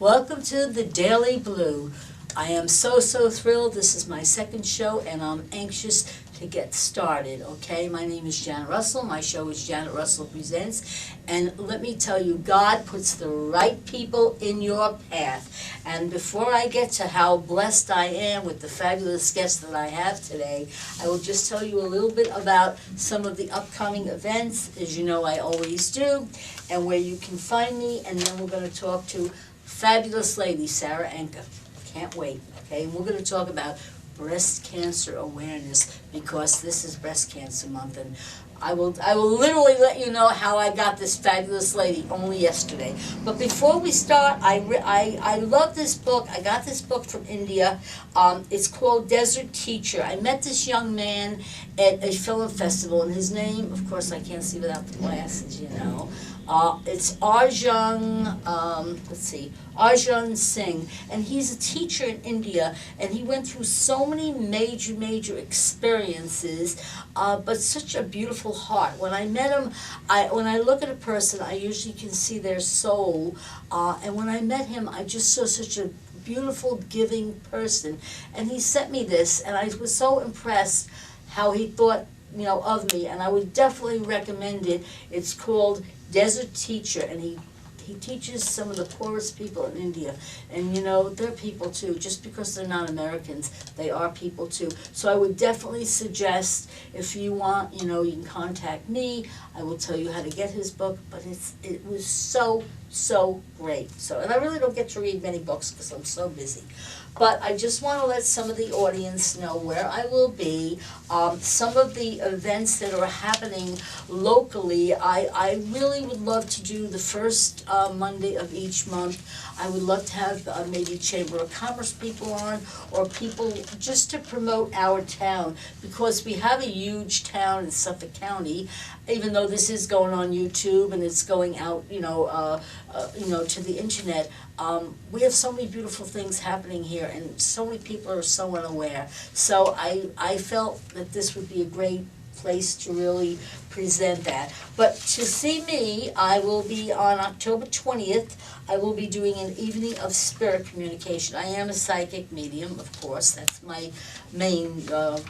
Welcome to the Daily Blue. I am so thrilled. This is my second show and I'm anxious to get started, okay? My name is Janet Russell. My show is Janet Russell Presents. And let me tell you, God puts the right people in your path. And before I get to how blessed I am with the fabulous guests that I have today, I will just tell you a little bit about some of the upcoming events, as you know I always do, and where you can find me. And then we're going to talk to fabulous lady, Sarah Anker. Can't wait, okay? And we're going to talk about breast cancer awareness because this is breast cancer month, and I will literally let you know how I got this fabulous lady only yesterday. But before we start, I love this book. I got this book from India. It's called Desert Teacher. I met this young man at a film festival, and his name, of course, I can't see without the glasses, you know. It's Arjun, Arjun Singh, and he's a teacher in India, and he went through so many major experiences, but such a beautiful heart. When I met him, when I look at a person, I usually can see their soul, and when I met him, I just saw such a beautiful, giving person, and he sent me this, and I was so impressed how he thought, you know, of me, and I would definitely recommend it. It's called Desert Teacher, and he teaches some of the poorest people in India, and you know, they're people too. Just because they're not Americans, they are people too. So I would definitely suggest, if you want, you know, you can contact me. I will tell you how to get his book, but it was so great. So, and I really don't get to read many books because I'm so busy. But I just want to let some of the audience know where I will be, some of the events that are happening locally. I really would love to do the first Monday of each month. I would love to have maybe Chamber of Commerce people on, or people just to promote our town, because we have a huge town in Suffolk County, even though this is going on YouTube and it's going out, you know, to the internet. We have so many beautiful things happening here, and so many people are so unaware. So I felt that this would be a great place to really present that. But to see me, I will be on October 20th. I will be doing an evening of spirit communication. I am a psychic medium, of course. That's my main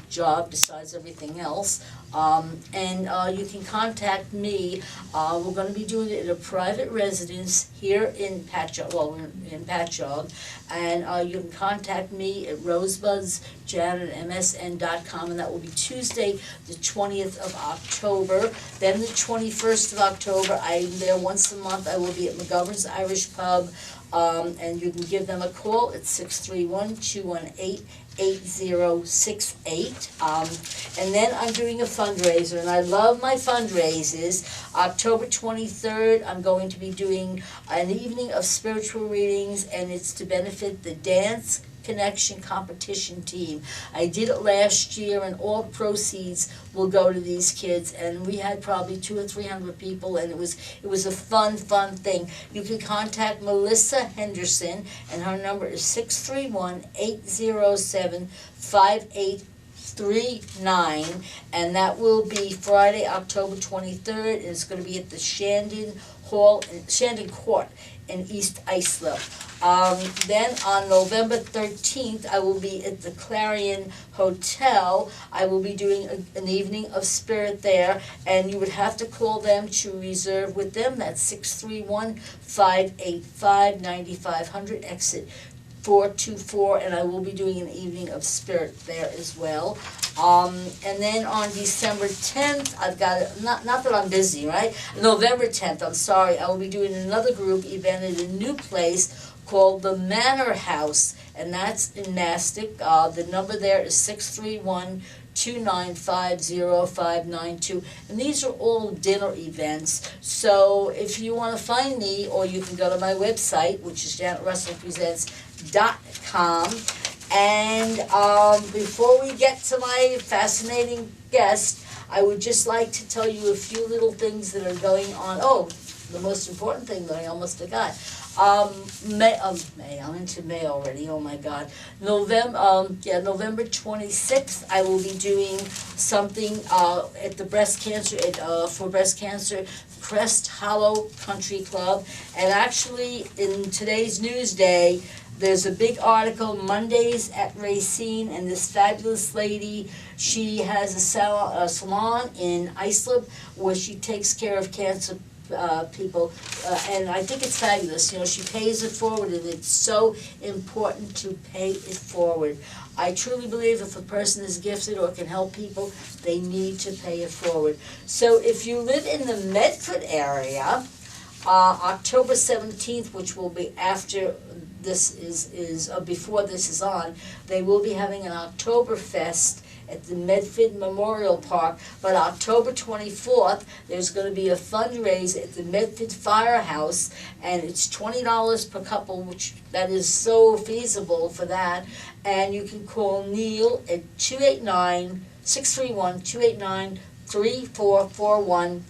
job besides everything else. And you can contact me. We're going to be doing it at a private residence here in Patchogue. Well, we're in Patchogue. And you can contact me at rosebudsjanet@msn.com, and that will be Tuesday, the 20th of October. Then the 21st of October, I'm there once a month. I will be at McGovern's Irish Pub, and you can give them a call at 631-218-8068. And then I'm doing a fundraiser, and I love my fundraisers. October 23rd, I'm going to be doing an evening of spiritual readings, and it's to benefit the Dance Connection competition team. I did it last year, and all proceeds will go to these kids, and we had probably 200 or 300 people, and it was a fun thing. You can contact Melissa Henderson, and her number is 631-807-5839, and that will be Friday, October 23rd, and it's going to be at the Shandon Court in East Islip. Then on November 13th, I will be at the Clarion Hotel. I will be doing an evening of spirit there, and you would have to call them to reserve with them. That's 631-585-9500, exit 424, and I will be doing an evening of spirit there as well. And then on December 10th, I've got, not that I'm busy, right? November 10th, I'm sorry, I will be doing another group event at a new place called the Manor House, and that's in Mastic. The number there is 631-295-0592, and these are all dinner events. So if you want to find me, or you can go to my website, which is janetrussellpresents.com. And before we get to my fascinating guest, I would just like to tell you a few little things that are going on. Oh, the most important thing that I almost forgot. May, I'm into May already, oh my God. November 26th, I will be doing something at the breast cancer, for breast cancer Crest Hollow Country Club. And actually, in today's Newsday, there's a big article, Mondays at Racine, and this fabulous lady, she has a salon in Islip where she takes care of cancer people, and I think it's fabulous. You know, she pays it forward, and it's so important to pay it forward. I truly believe if a person is gifted or can help people, they need to pay it forward. So if you live in the Medford area, October 17th, which will be after this is before this is on, they will be having an Oktoberfest at the Medford Memorial Park. But October 24th, there's going to be a fundraiser at the Medford Firehouse, and it's $20 per couple, which that is so feasible for that. And you can call Neil at 631-289-3441.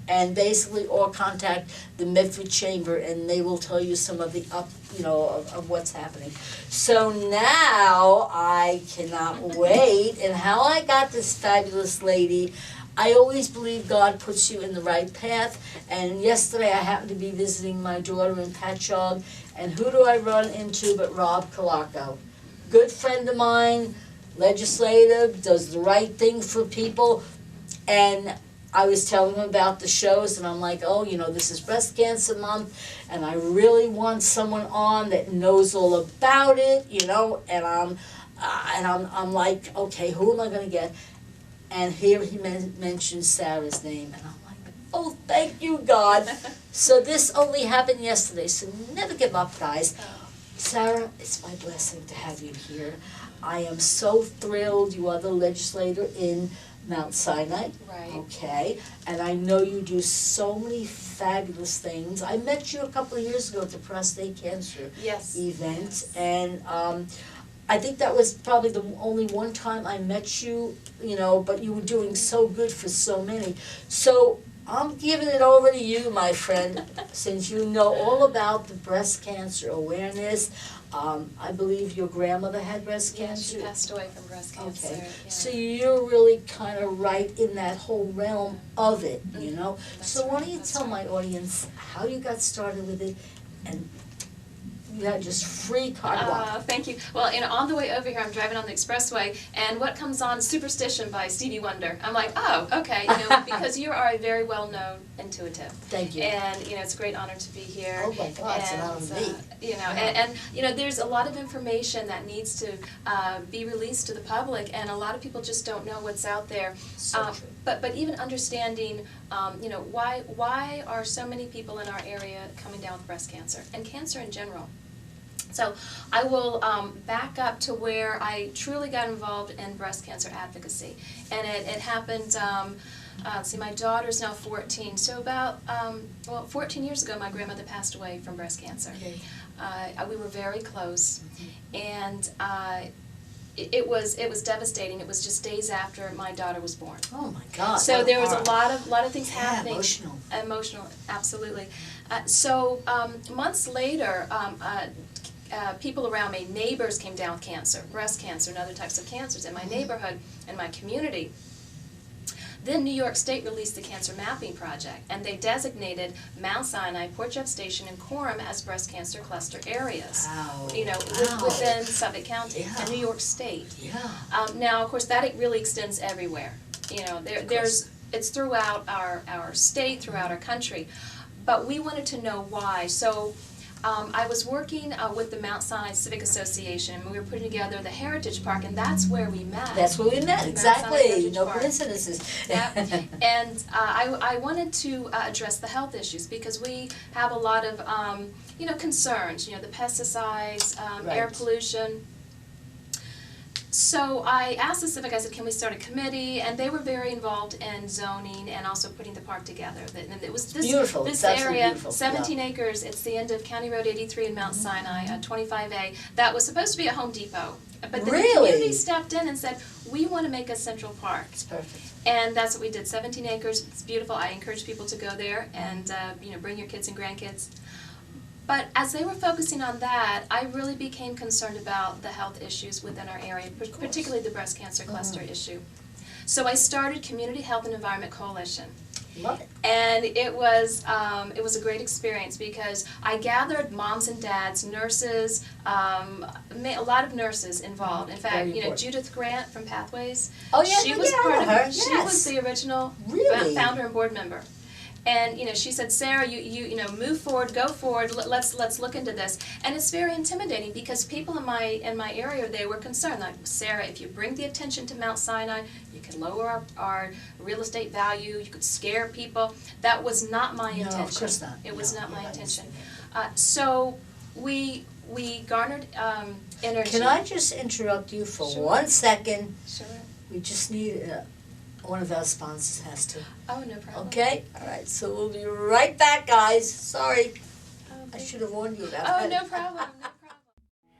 And basically, or contact the Medford Chamber, and they will tell you some of the of what's happening. So now I cannot wait. And how I got this fabulous lady, I always believe God puts you in the right path. And yesterday I happened to be visiting my daughter in Patchogue, and who do I run into but Rob Calaco, good friend of mine, legislator, does the right thing for people, and I was telling him about the shows, and I'm like, oh, this is Breast Cancer Month, and I really want someone on that knows all about it, and I'm like, okay, who am I going to get? And here he mentioned Sarah's name, and I'm like, oh, thank you, God. So this only happened yesterday, so never give up, guys. Sarah, it's my blessing to have you here. I am so thrilled. You are the legislator in Mount Sinai. Right. Okay. And I know you do so many fabulous things. I met you a couple of years ago at the prostate cancer event. Yes. And I think that was probably the only one time I met you, but you were doing so good for so many. So I'm giving it over to you, my friend, since you know all about the breast cancer awareness. I believe your grandmother had breast cancer. Yeah, she passed away from breast cancer. Okay, yeah. so you're really kind of right in that whole realm of it, So why don't you tell my audience how you got started with it, and you had just free carte blanche. Thank you. Well, on the way over here, I'm driving on the expressway, and what comes on? Superstition by Stevie Wonder. I'm like, oh, okay, because you are a very well-known intuitive. Thank you. And it's a great honor to be here. Oh my God, it's an honor to me. And there's a lot of information that needs to be released to the public, and a lot of people just don't know what's out there. So true. But even understanding, why are so many people in our area coming down with breast cancer and cancer in general? So I will back up to where I truly got involved in breast cancer advocacy, and it happened. My daughter's now 14, so about 14 years ago, my grandmother passed away from breast cancer. Okay. We were very close, and it was devastating. It was just days after my daughter was born. Oh my God! So there was a lot of things happening. Emotional, absolutely. So months later, people around me, neighbors came down with cancer, breast cancer and other types of cancers in my neighborhood and my community. Then New York State released the Cancer Mapping Project, and they designated Mount Sinai, Port Jeff Station, and Coram as breast cancer cluster areas. Wow. Within Suffolk County and New York State. Yeah. Now, of course, that really extends everywhere. It's throughout our state, throughout our country. But we wanted to know why. So I was working with the Mount Sinai Civic Association, and we were putting together the Heritage Park, and that's where we met. That's where we met, exactly. No coincidences. Yeah. And I wanted to address the health issues, because we have a lot of concerns, the pesticides, air pollution. So I asked the Civic, I said, can we start a committee? And they were very involved in zoning and also putting the park together. And it was this area, 17 acres, it's the end of County Road 83 in Mount Sinai, 25A, that was supposed to be a Home Depot. But then the community stepped in and said, we want to make a central park. It's perfect. And that's what we did, 17 acres, it's beautiful. I encourage people to go there and bring your kids and grandkids. But as they were focusing on that, I really became concerned about the health issues within our area, particularly the breast cancer cluster issue. So I started Community Health and Environment Coalition. Love it. And it was a great experience because I gathered moms and dads, nurses, a lot of nurses involved. In fact, Very you know, important. Judith Grant from Pathways. Oh yeah, She was I part know of her. She Yes. was the original Really? founder and board member. And you know, she said, Sarah, you know, move forward, go forward. Let's look into this. And it's very intimidating because people in my area, they were concerned. Like, Sarah, if you bring the attention to Mount Sinai, you can lower our real estate value. You could scare people. That was not my intention. No, of course not. It was not my I intention. understand. So we garnered energy. Can I just interrupt you for Sure. 1 second? Sure. We just need, one of our sponsors has to. Oh, no problem. Okay? All right, so we'll be right back, guys. Sorry, I Okay. should have warned you about Oh, that. no problem. No problem.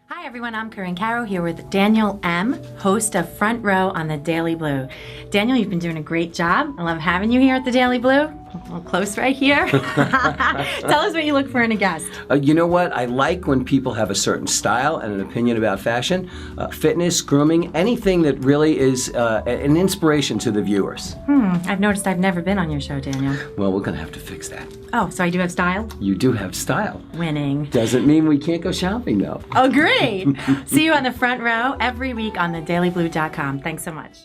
Hi everyone, I'm Corinne Caro here with Daniel M., host of Front Row on the Daily Blue. Daniel, you've been doing a great job. I love having you here at the Daily Blue. A little close right here. Tell us what you look for in a guest. You know what? I like when people have a certain style and an opinion about fashion, fitness, grooming, anything that really is an inspiration to the viewers. I've noticed I've never been on your show, Daniel. Well, we're going to have to fix that. Oh, so I do have style? You do have style. Winning. Doesn't mean we can't go shopping, though. Oh, great. See you on the Front Row every week on thedailyblue.com. Thanks so much.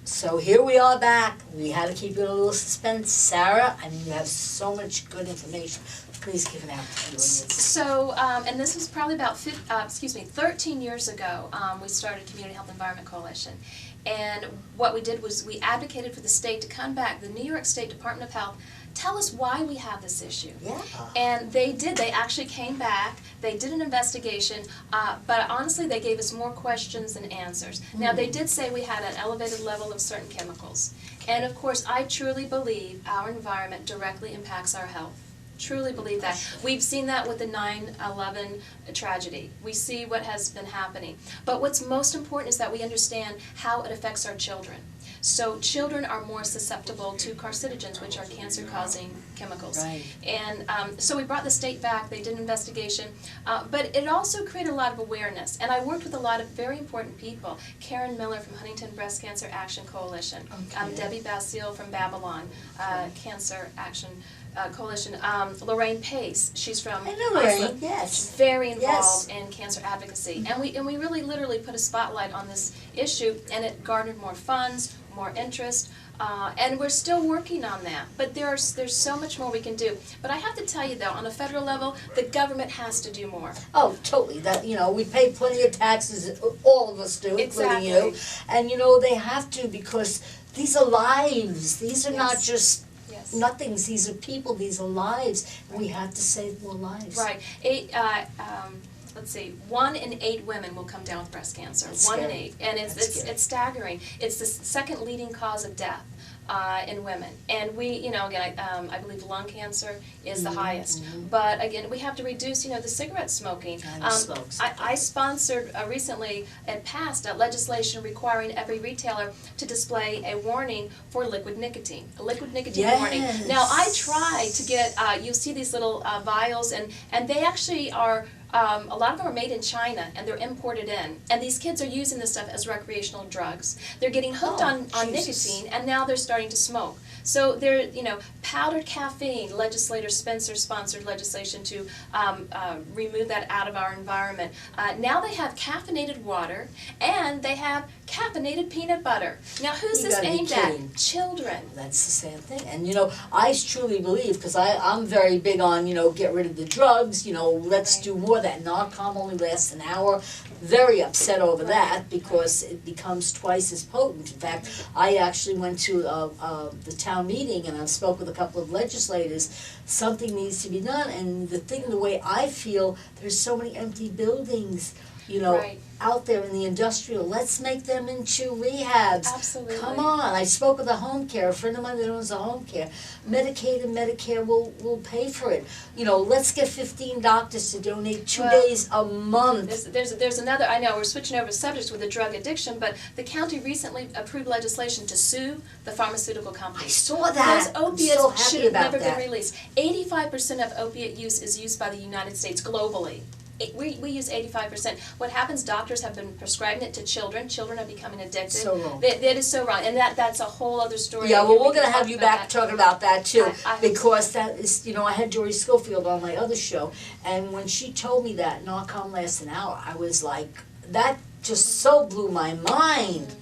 So here we are back. We had to keep you in a little suspense. Sarah, I mean, you have so much good information. Please give it out to the audience. So, and this was probably about 13 years ago, we started Community Health Environment Coalition. And what we did was we advocated for the state to come back, the New York State Department of Health, tell us why we have this issue. Yeah. And they did. They actually came back. They did an investigation, but honestly, they gave us more questions than answers. Now, they did say we had an elevated level of certain chemicals. And of course, I truly believe our environment directly impacts our health. Truly believe that. We've seen that with the 9/11 tragedy. We see what has been happening. But what's most important is that we understand how it affects our children. So children are more susceptible to carcinogens, which are cancer-causing chemicals. Right. And so we brought the state back, they did an investigation, but it also created a lot of awareness. And I worked with a lot of very important people. Karen Miller from Huntington Breast Cancer Action Coalition, Okay. Debbie Basile from Babylon Cancer Action Coalition, Lorraine Pace, she's from I know Lorraine, Iceland. yes. She's very involved Yes. in cancer advocacy. And we really literally put a spotlight on this issue, and it garnered more funds, more interest, and we're still working on that. But there's so much more we can do. But I have to tell you though, on a federal level, the government has to do more. Oh, totally. That, you know, we pay plenty of taxes, all of us do, including you. Exactly. And you know, they have to, because these are lives. These are not Yes. just Yes. nothings. These are people. These are lives. And we have to save more lives. Right. Let's see, 1 in 8 women will come down with breast cancer. That's 1 in scary. 8, and That's it's scary. staggering. It's the second leading cause of death in women. And we, you know, again, I believe lung cancer is the highest. But again, we have to reduce, you know, the cigarette smoking. I smoke I sponsored recently, it passed legislation requiring every retailer to display a warning for liquid nicotine, a liquid nicotine warning. Now, I tried to get, you'll see these little vials, and they actually are, a lot of them are made in China and they're imported in. And these kids are using this stuff as recreational drugs. They're getting hooked on Jesus. nicotine, and now they're starting to smoke. So they're, you know, powdered caffeine, Legislator Spencer sponsored legislation to remove that out of our environment. Now they have caffeinated water, and they have caffeinated peanut butter. Now who's You this gotta be aimed kidding. at? Children. That's the same thing. And, you know, I truly believe, because I'm very big on, you know, get rid of the drugs, you know, let's Right. do more. That Narcom only lasts an hour. Very upset over that, because it becomes twice as potent. In fact, I actually went to the town meeting, and I spoke with a couple of legislators. Something needs to be done. And the way I feel, there's so many empty buildings, you know, Right. out there in the industrial. Let's make them into rehabs. Absolutely. Come on. I spoke with a home care, a friend of mine that owns a home care. Medicaid and Medicare will pay for it. You know, let's get 15 doctors to donate 2 Well, days a month. There's another, I know we're switching over subjects with the drug addiction, but the county recently approved legislation to sue the pharmaceutical I companies. saw that. Those I'm so opiates happy should have about never that. been released. 85% of opiate use is used by the United States globally. We use 85%. What happens, doctors have been prescribing it to children. Children are becoming addicted. So wrong. That is so wrong. And that's a whole other story. Yeah, well, We we're can gonna have talk you about back that. talking about that too, I hope because that is, I had Dory Schofield on my other show, and when she told me that Narcan lasts an hour, I was like, that just so blew my mind.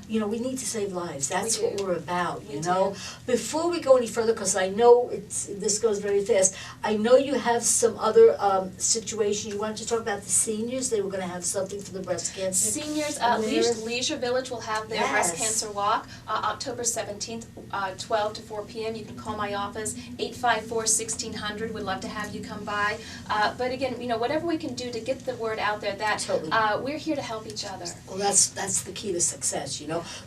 We need to save lives. That's We what do. we're about, We Before we go any further, because I know this goes very fast, I know you have some other situations. You wanted to talk about the seniors. They were going to have something for the breast cancer. Seniors, awareness. Leisure Village will have their breast Yes. cancer walk, October 17th, 12 to 4 p.m. You can call my office, 854-1600. We'd love to have you come by. But again, whatever we can do to get the word out there that Totally. we're here to help each other. Well, that's the key to success,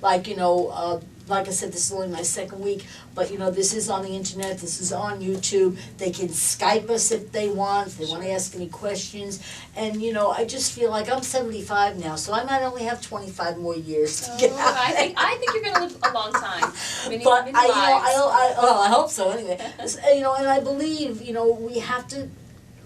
like I said, this is only my second week, but this is on the internet, this is on YouTube. They can Skype us if they want, if they want to ask any questions. And I just feel like I'm 75 now, so I might only have 25 more years to get out. I think you're going to live a long time. Many But lives. I hope so anyway. And I believe we have to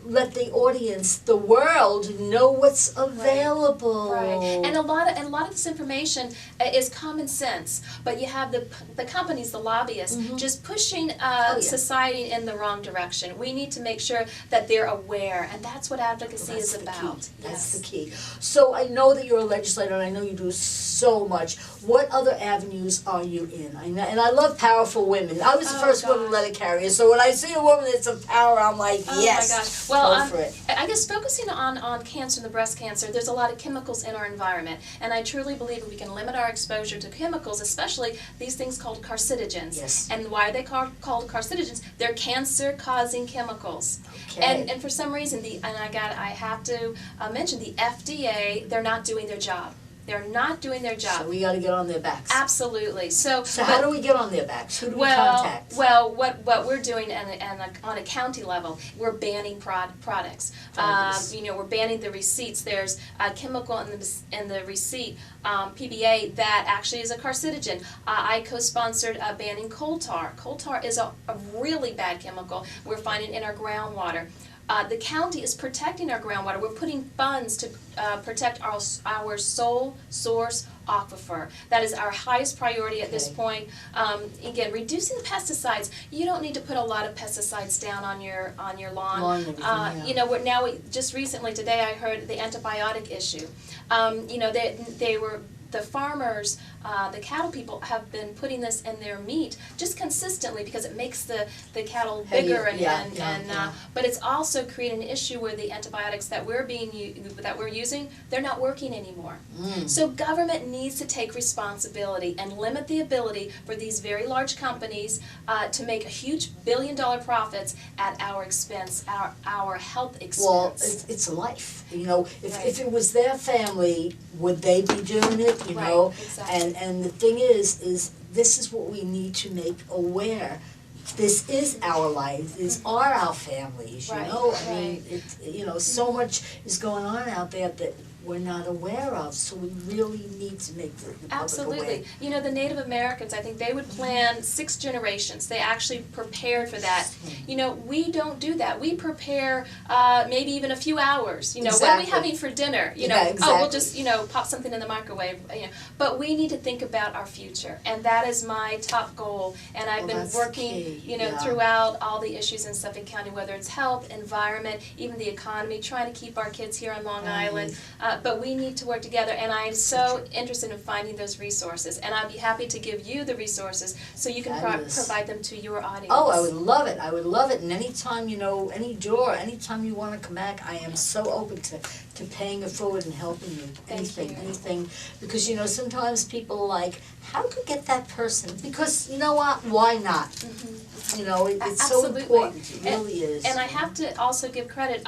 let the audience, the world, know what's available. Right, and a lot of this information is common sense, but you have the companies, the lobbyists, just pushing society in the wrong direction. We need to make sure that they're aware, and that's what advocacy is about. That's the key. So I know that you're a legislator, and I know you do so much. What other avenues are you in? And I love powerful women. I was the first one to let it carry. So when I see a woman that's of power, I'm like, yes. Oh my gosh. Well, go for it. I guess focusing on cancer and the breast cancer, there's a lot of chemicals in our environment, and I truly believe that we can limit our exposure to chemicals, especially these things called carcinogens. Yes. And why are they called carcinogens? They're cancer-causing chemicals. Okay. And for some reason, I have to mention the FDA. They're not doing their job. They're not doing their job. So we got to get on their backs. Absolutely. So how do we get on their backs? Who do we contact? Well, what we're doing on a county level, we're banning products. We're banning the receipts. There's a chemical in the receipt, PBA, that actually is a carcinogen. I co-sponsored banning coal tar. Coal tar is a really bad chemical. We're finding in our groundwater. The county is protecting our groundwater. We're putting funds to protect our sole source aquifer. That is our highest priority at this point. Again, reducing the pesticides. You don't need to put a lot of pesticides down on your lawn. Just recently today I heard the antibiotic issue. The farmers, the cattle people have been putting this in their meat just consistently because it makes the cattle bigger but it's also creating an issue where the antibiotics that we're using, they're not working anymore. So government needs to take responsibility and limit the ability for these very large companies to make huge billion-dollar profits at our expense, our health expense. Well, it's a life. If it was their family, would they be doing it? Right, exactly. And the thing is this is what we need to make aware. This is our life. These are our families. Right, I mean, so much is going on out there that we're not aware of. So we really need to make the public Absolutely. aware. The Native Americans, I think they would plan 6 generations. They actually prepared for that. We don't do that. We prepare maybe even a few hours. What are we having for dinner? Exactly. We'll just, pop something in the microwave. But we need to think about our future. And that is my top goal. And I've been working, throughout all the issues in Suffolk County, whether it's health, environment, even the economy, trying to keep our kids here on Long Island. But we need to work together, and I am so interested in finding those resources, and I'd be happy to give you the resources so you can provide them to your audience. Oh, I would love it. I would love it. And anytime, anytime you want to come back, I am so open to paying it forward and helping you. Anything. Because, sometimes people are like, how could get that person? Because, you know what? Why not? It's so important. It really is. And I have to also give credit,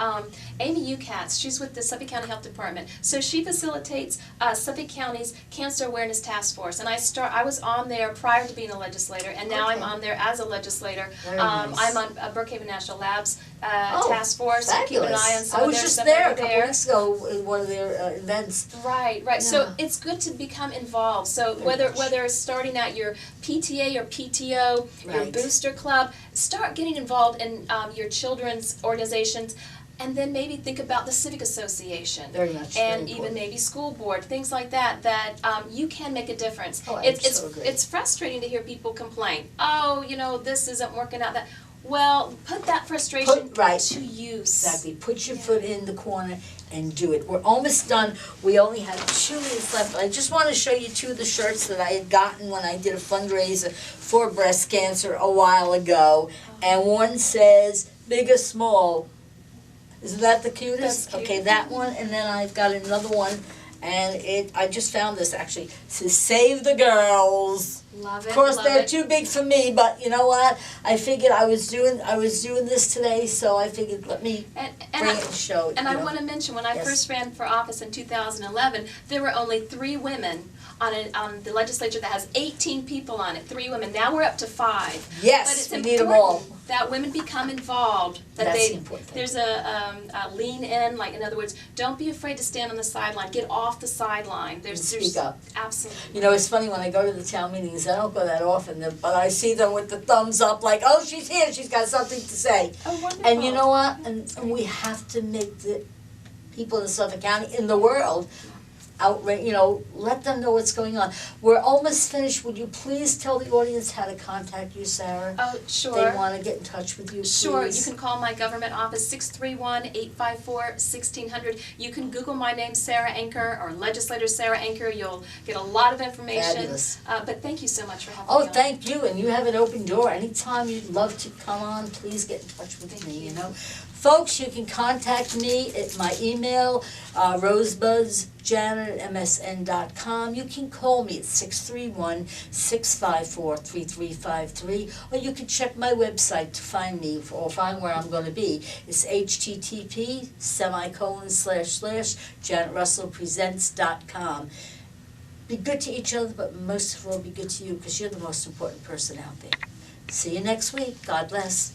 Amy Ukatz, she's with the Suffolk County Health Department. So she facilitates Suffolk County's Cancer Awareness Task Force. And I was on there prior to being a legislator, and now I'm on there as a legislator. Nice. I'm on Brookhaven National Labs Task Force. Fabulous. Keep an eye on some I of was their just stuff there a over couple weeks ago in one of their events. Right. Yeah. So it's good to become involved. So whether it's starting at your PTA or PTO, your Right. booster club, start getting involved in your children's organizations. And then maybe think about the civic association. Very much. And very even important. maybe school board, things like that, that you can make a difference. Oh, I It's so agree. it's frustrating to hear people complain, oh, you know, this isn't working out, that, well, put that frustration Right. to use. Exactly. Put your Yeah. foot in the corner and do it. We're almost done. We only have 2 minutes left. I just want to show you 2 of the shirts that I had gotten when I did a fundraiser for breast cancer a while ago. And one says, big or small. Isn't that the cutest? That's cute. Okay, that one. And then I've got another one. And I just found this actually. It says, save the girls. Love it, Of course, love they're it. too big for me, but you know what? I figured I was doing this today, so I figured let me And bring it and show it. And you I know. want to mention, when I Yes. first ran for office in 2011, there were only 3 women on the legislature that has 18 people on it. 3 women. Now we're up to 5. Yes, But it's we need 'em all. important that women become involved. That That's they, the important thing. There's a lean in, like in other words, don't be afraid to stand on the sideline. Get off the sideline. And speak up. Absolutely. You know, it's funny when I go to the town meetings. I don't go that often, but I see them with the thumbs up, like, "Oh, she's here. She's got something to say." Oh, wonderful. And you know what? And we have to make the people in Suffolk County, in the world, let them know what's going on. We're almost finished. Would you please tell the audience how to contact you, Sarah? Oh, sure. They want to get in touch with you, please. Sure, you can call my government office, 631-854-1600. You can Google my name, Sarah Anker, or Legislator Sarah Anker. You'll get a lot of information. Fabulous. But thank you so much for having me Oh, on. thank you, and you have an open door. Anytime you'd love to come on, please get in touch with me, you know. Folks, you can contact me at my email, rosebudsjanet@msn.com. You can call me at 631-654-3353, or you can check my website to find me or find where I'm going to be. It's http://janetrussellpresents.com. Be good to each other, but most of all, be good to you, because you're the most important person out there. See you next week. God bless.